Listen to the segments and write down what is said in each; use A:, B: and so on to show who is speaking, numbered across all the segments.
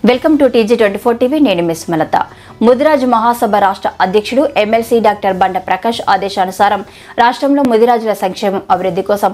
A: Welcome to TG24 TV. నేను miss మలత. Mudiraj మహాసభ రాష్ట్ర అధ్యక్షుడు ఎమ్మెల్సీ డాక్టర్ బండ ప్రకాష్ ఆదేశానుసారం రాష్ట్రంలో ముదిరాజుల సంక్షేమం అభివృద్ధి కోసం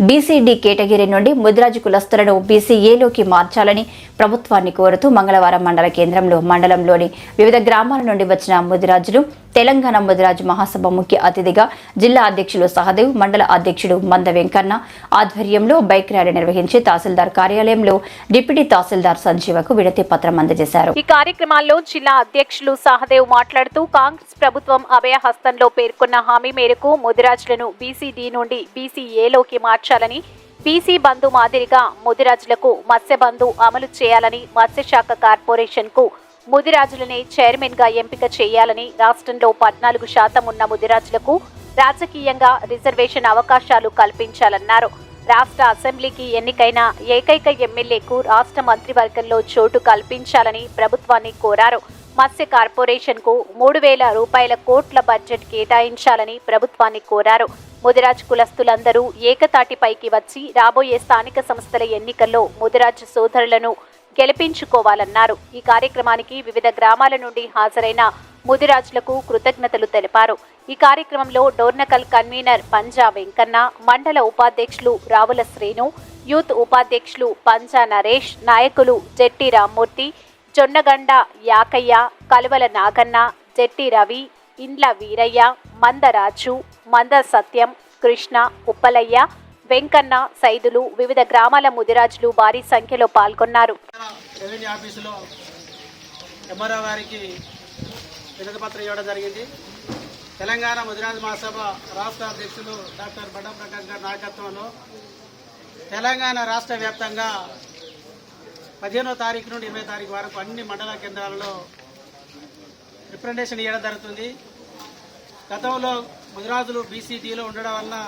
A: BCD కేటగిరీ నుండి ముదిరాజు కులస్తులను BCAలోకి మార్చాలని ప్రభుత్వాన్ని కోరుతూ మంగళవారం మండల కేంద్రంలో మండలంలోని వివిధ గ్రామాల నుండి వచ్చిన ముదిరాజులు తెలంగాణ ముదిరాజు మహాసభ ముఖ్య అతిథిగా జిల్లా అధ్యక్షులు సహదేవ్, మండల అధ్యక్షుడు మంద వెంకన్న ఆధ్వర్యంలో బైక్ ర్యాలీ నిర్వహించి తహసీల్దార్ కార్యాలయంలో డిప్యూటీ తహసీల్దార్ సంజీవకు వినతి పత్రం అందజేశారు.
B: ఈ కార్యక్రమాల్లో జిల్లా అధ్యక్షులు సహదేవ్ మాట్లాడుతూ కాంగ్రెస్ ప్రభుత్వం అభయహస్తంలో పేర్కొన్న హామీ మేరకు ముదిరాజులను BCD నుండి BCAలోకి మార్చాలని, BC బంధు మాదిరిగా ముదిరాజులకు మత్స్య బంధు అమలు చేయాలని, మత్స్యశాఖ కార్పొరేషన్ కు ముదిరాజులనే చైర్మన్ గా ఎంపిక చేయాలని, రాష్ట్రంలో 14% ఉన్న ముదిరాజులకు రాజకీయంగా రిజర్వేషన్ అవకాశాలు కల్పించాలన్నారు. రాష్ట్ర అసెంబ్లీకి ఎన్నికైన ఏకైక ఎమ్మెల్యేకు రాష్ట్ర మంత్రివర్గంలో చోటు కల్పించాలని ప్రభుత్వాన్ని కోరారు. మత్స్య కార్పొరేషన్ కు 3,000 రూపాయల కోట్ల బడ్జెట్ కేటాయించాలని ప్రభుత్వాన్ని కోరారు. ముదిరాజు కులస్తులందరూ ఏకతాటిపైకి వచ్చి రాబోయే స్థానిక సంస్థల ఎన్నికల్లో ముదిరాజు సోదరులను గెలిపించుకోవాలన్నారు. ఈ కార్యక్రమానికి వివిధ గ్రామాల నుండి హాజరైన ముదిరాజులకు కృతజ్ఞతలు తెలిపారు. ఈ కార్యక్రమంలో డోర్నకల్ కన్వీనర్ పంజా వెంకన్న, మండల ఉపాధ్యక్షులు రావుల శ్రీను, యూత్ ఉపాధ్యక్షులు పంజా నరేష్, నాయకులు జెట్టి రామ్మూర్తి, జొన్నగండ యాకయ్య, కలువల నాగన్న, జెట్టి రవి, ఇండ్ల వీరయ్య, మంద రాజు, మంద సత్యం, కృష్ణ, ఉప్పలయ్య, వెంకన్న, సైదులు, వివిధ గ్రామాల ముదిరాజులు భారీ సంఖ్యలో పాల్గొన్నారు.
C: రెవెన్యూ ఆఫీసులో ఎంఆర్ఓ గారికి వినతి పత్రం ఇవ్వడం జరిగింది. తెలంగాణ ముదిరాజు మహాసభ రాష్ట్ర అధ్యక్షులు డాక్టర్ బండ ప్రకాష్ గారి నాయకత్వంలో తెలంగాణ రాష్ట్ర వ్యాప్తంగా 15వ తారీఖు నుండి 20వ తారీఖు వరకు అన్ని మండల కేంద్రాలలో రిప్రజెంటేషన్ ఇవ్వడం జరుగుతుంది. గతంలో ముదిరాజులు BCDలో ఉండడం వలన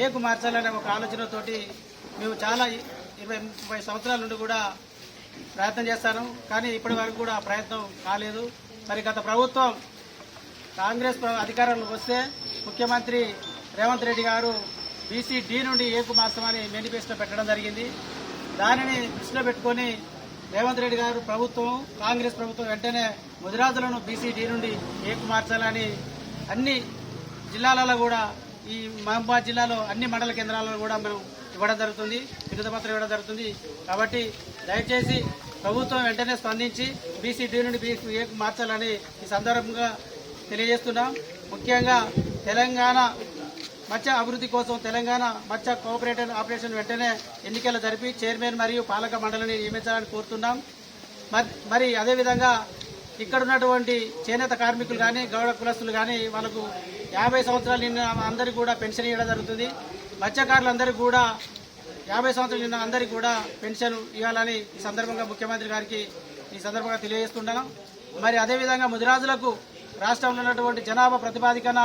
C: ఏకు మార్చాలనే ఒక ఆలోచనతోటి మేము చాలా 20-30 సంవత్సరాల నుండి కూడా ప్రయత్నం చేస్తాను. కానీ ఇప్పటి వరకు కూడా ప్రయత్నం కాలేదు. మరి గత ప్రభుత్వం కాంగ్రెస్ అధికారంలోకి వస్తే ముఖ్యమంత్రి రేవంత్ రెడ్డి గారు BCD నుండి ఏకు మార్చమని మేనిఫెస్టో పెట్టడం జరిగింది. దానిని దృష్టిలో పెట్టుకొని రేవంత్ రెడ్డి గారు ప్రభుత్వం, కాంగ్రెస్ ప్రభుత్వం వెంటనే ముదిరాజులను BCD నుండి ఏకు మార్చాలని అన్ని జిల్లాలలో కూడా, ఈ మహబూబాబాద్ జిల్లాలో అన్ని మండల కేంద్రాలలో కూడా మనం ఇవ్వడం జరుగుతుంది, వినతి పత్రం ఇవ్వడం జరుగుతుంది. కాబట్టి దయచేసి ప్రభుత్వం వెంటనే స్పందించి BCD నుండి BCAకు మార్చాలని ఈ సందర్భంగా తెలియజేస్తున్నాం. ముఖ్యంగా తెలంగాణ మత్స్య అభివృద్ధి కోసం తెలంగాణ మత్స్య కోఆపరేటివ్ ఆపరేషన్ వెంటనే ఎన్నికలు జరిపి చైర్మన్ మరియు పాలక మండలిని నియమించాలని కోరుతున్నాం. మరి అదేవిధంగా ఇక్కడ ఉన్నటువంటి చేనేత కార్మికులు కానీ, గౌడ కులస్తులు కానీ వాళ్ళకు 50 సంవత్సరాలు నిన్న అందరికీ కూడా పెన్షన్ ఇవ్వడం జరుగుతుంది. మత్స్యకారులందరికీ కూడా 50 సంవత్సరాలు నిన్న అందరికీ కూడా పెన్షన్ ఇవ్వాలని ఈ సందర్భంగా ముఖ్యమంత్రి గారికి ఈ సందర్భంగా తెలియజేస్తున్నాం. మరి అదేవిధంగా ముదిరాజులకు రాష్ట్రంలో ఉన్నటువంటి జనాభా ప్రతిపాదికన